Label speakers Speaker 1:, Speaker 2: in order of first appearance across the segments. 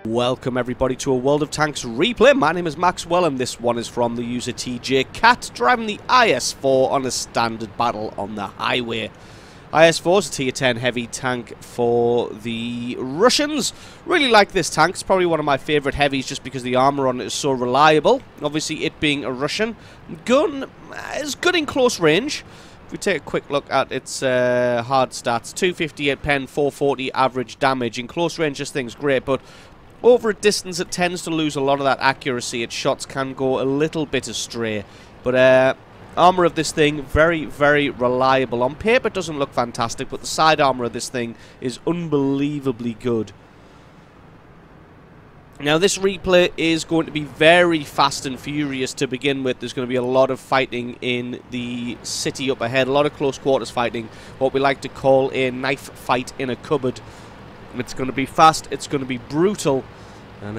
Speaker 1: Welcome everybody to a World of Tanks replay. My name is Maxwell and this one is from the user TJ Cat, driving the IS-4 on a standard battle on the highway. IS-4 is a tier 10 heavy tank for the Russians. Really like this tank. It's probably one of my favourite heavies just because the armour on it is so reliable. Obviously it being a Russian gun is good in close range. If we take a quick look at its hard stats, 258 pen, 440 average damage. In close range this thing's great, but over a distance it tends to lose a lot of that accuracy. Its shots can go a little bit astray. But armour of this thing, very, very reliable. On paper it doesn't look fantastic, but the side armour of this thing is unbelievably good. Now this replay is going to be very fast and furious to begin with. There's going to be a lot of fighting in the city up ahead, a lot of close quarters fighting, what we like to call a knife fight in a cupboard. It's going to be fast, it's going to be brutal, and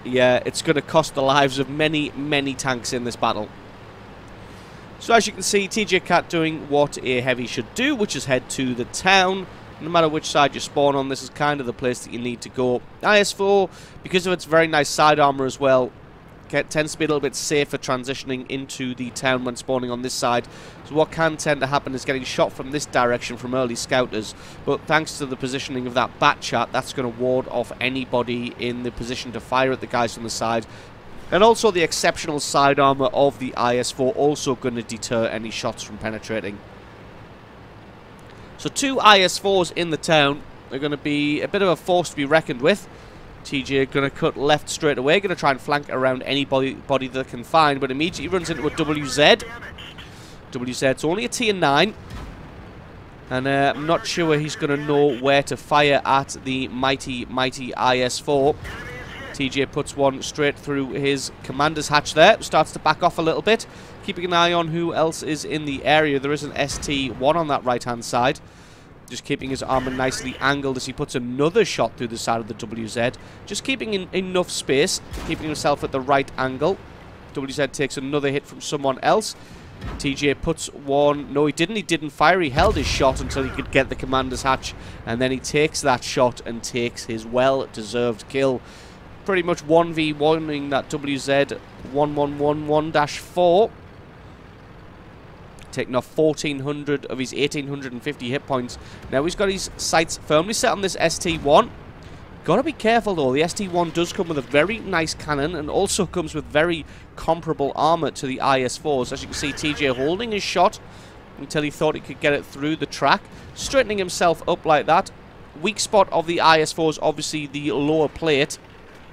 Speaker 1: yeah, it's going to cost the lives of many, many tanks in this battle. So as you can see, TJ Cat doing what a heavy should do, which is head to the town. No matter which side you spawn on, this is kind of the place that you need to go. IS-4, because of its very nice side armor as well, tends to be a little bit safer transitioning into the town when spawning on this side. So what can tend to happen is getting shot from this direction from early scouters, but thanks to the positioning of that bat chat, that's going to ward off anybody in the position to fire at the guys from the side. And also the exceptional side armor of the IS-4 also going to deter any shots from penetrating. So two IS-4s in the town are going to be a bit of a force to be reckoned with. TJ going to cut left straight away, going to try and flank around anybody that can find, but immediately runs into a WZ. WZ's only a tier 9, and I'm not sure he's going to know where to fire at the mighty, mighty IS-4. TJ puts one straight through his commander's hatch there, starts to back off a little bit, keeping an eye on who else is in the area. There is an ST-1 on that right-hand side. Just keeping his armor nicely angled as he puts another shot through the side of the WZ. Just keeping enough space, keeping himself at the right angle. WZ takes another hit from someone else. TJ puts one... No, he didn't fire. He held his shot until he could get the commander's hatch. And then he takes that shot and takes his well-deserved kill. Pretty much 1v1ing that WZ 1111-4. Taking off 1,400 of his 1,850 hit points. Now he's got his sights firmly set on this ST-1. Gotta be careful though, the ST-1 does come with a very nice cannon and also comes with very comparable armor to the IS-4s. As you can see, TJ holding his shot until he thought he could get it through the track, straightening himself up like that. Weak spot of the IS-4s, obviously the lower plate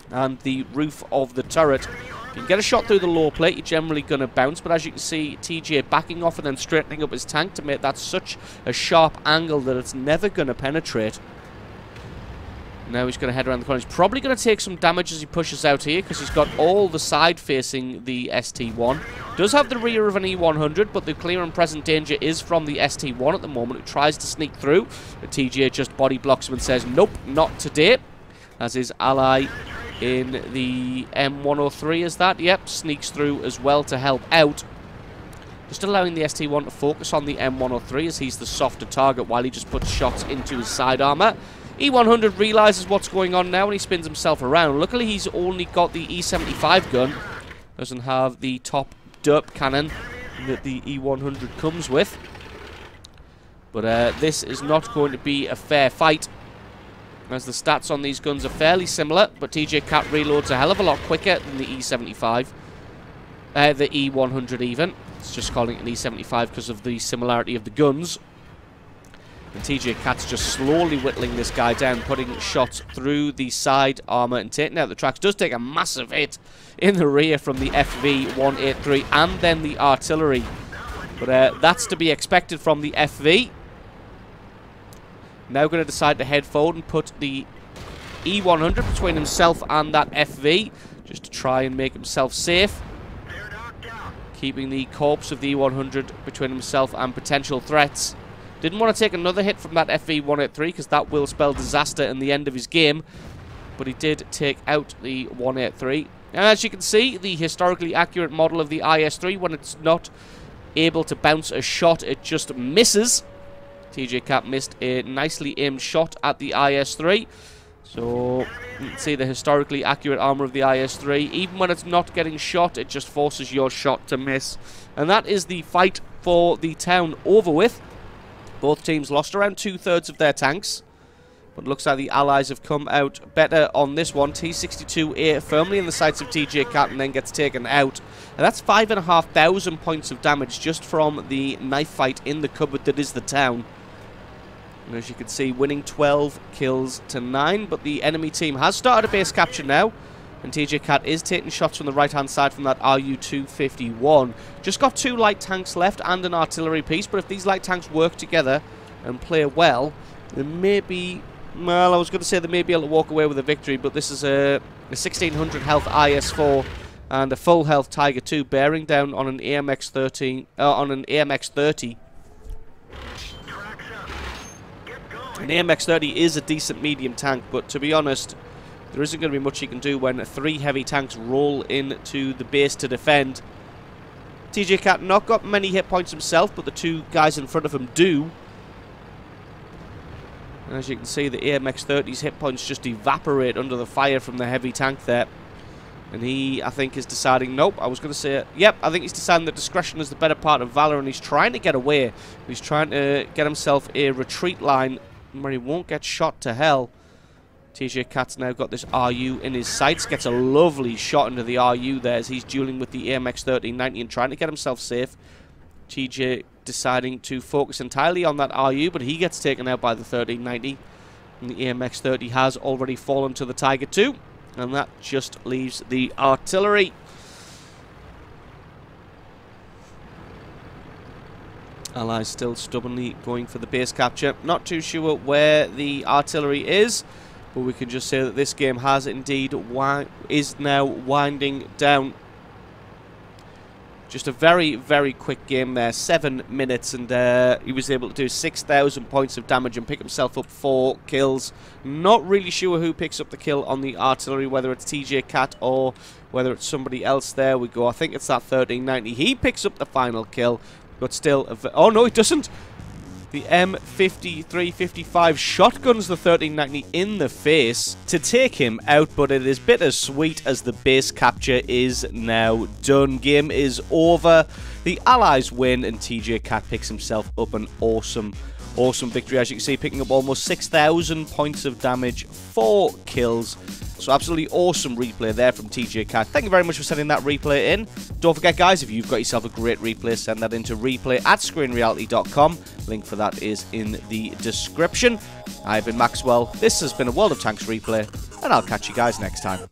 Speaker 1: and the roof of the turret. If you can get a shot through the lower plate, you're generally going to bounce, but as you can see, TJ backing off and then straightening up his tank to make that such a sharp angle that it's never going to penetrate. Now he's going to head around the corner. He's probably going to take some damage as he pushes out here, because he's got all the side facing the ST-1. Does have the rear of an E-100, but the clear and present danger is from the ST-1 at the moment, who tries to sneak through. But TJ just body blocks him and says, nope, not today. As his ally in the M103 is that, yep, sneaks through as well to help out. Just allowing the ST-1 to focus on the M103 as he's the softer target while he just puts shots into his side armor. E100 realizes what's going on now and he spins himself around. Luckily he's only got the E75 gun, doesn't have the top derp cannon that the E100 comes with. But this is not going to be a fair fight, as the stats on these guns are fairly similar, but TJ Cat reloads a hell of a lot quicker than the E75. The E100 even. It's just calling it an E75 because of the similarity of the guns. And TJ Cat's just slowly whittling this guy down, putting shots through the side armor and taking out the tracks. Does take a massive hit in the rear from the FV-183 and then the artillery. But that's to be expected from the FV. Now going to decide to head forward and put the E100 between himself and that FV, just to try and make himself safe. Keeping the corpse of the E100 between himself and potential threats. Didn't want to take another hit from that FV-183 because that will spell disaster in the end of his game. But he did take out the 183. And as you can see, the historically accurate model of the IS-3, when it's not able to bounce a shot, it just misses. TJ Cat missed a nicely aimed shot at the IS-3. So you can see the historically accurate armor of the IS-3. Even when it's not getting shot, it just forces your shot to miss. And that is the fight for the town over with. Both teams lost around 2/3 of their tanks. But looks like the Allies have come out better on this one. T-62A firmly in the sights of TJ Cat and then gets taken out. And that's 5,500 points of damage just from the knife fight in the cupboard that is the town. And as you can see, winning 12 kills to 9. But the enemy team has started a base capture now. And TJ Cat is taking shots from the right-hand side from that RU-251. Just got 2 light tanks left and an artillery piece. But if these light tanks work together and play well, there may be... Well, I was going to say they may be able to walk away with a victory, but this is a 1600 health IS-4 and a full health Tiger II bearing down on an AMX-30. An AMX-30 is a decent medium tank, but to be honest, there isn't going to be much he can do when 3 heavy tanks roll into the base to defend. TJ Cat not got many hit points himself, but the 2 guys in front of him do. And as you can see, the AMX-30's hit points just evaporate under the fire from the heavy tank there. And he, I think, is deciding... Nope, I was going to say... Yep, I think he's deciding that discretion is the better part of valor, and he's trying to get away. He's trying to get himself a retreat line where he won't get shot to hell. TJ Cat's now got this RU in his sights. Gets a lovely shot into the RU there as he's dueling with the AMX-1390 and trying to get himself safe. TJ deciding to focus entirely on that RU, but he gets taken out by the 1390. And the AMX-30 has already fallen to the Tiger II. And that just leaves the artillery. Allies still stubbornly going for the base capture. Not too sure where the artillery is, but we can just say that this game has indeed is now winding down. Just a very, very quick game there. 7 minutes, and he was able to do 6,000 points of damage and pick himself up 4 kills. Not really sure who picks up the kill on the artillery, whether it's TJ Cat or whether it's somebody else. There we go. I think it's that 1390. He picks up the final kill, but still... Oh, no, he doesn't. The M53-55 shotguns the 1390 in the face to take him out, but it is bittersweet as the base capture is now done. Game is over. The Allies win, and TJ Cat picks himself up an awesome victory. As you can see, picking up almost 6,000 points of damage, 4 kills. So absolutely awesome replay there from TJ Cat. Thank you very much for sending that replay in. Don't forget, guys, if you've got yourself a great replay, send that into replay@screenreality.com. Link for that is in the description. I've been Maxwell. This has been a World of Tanks replay, and I'll catch you guys next time.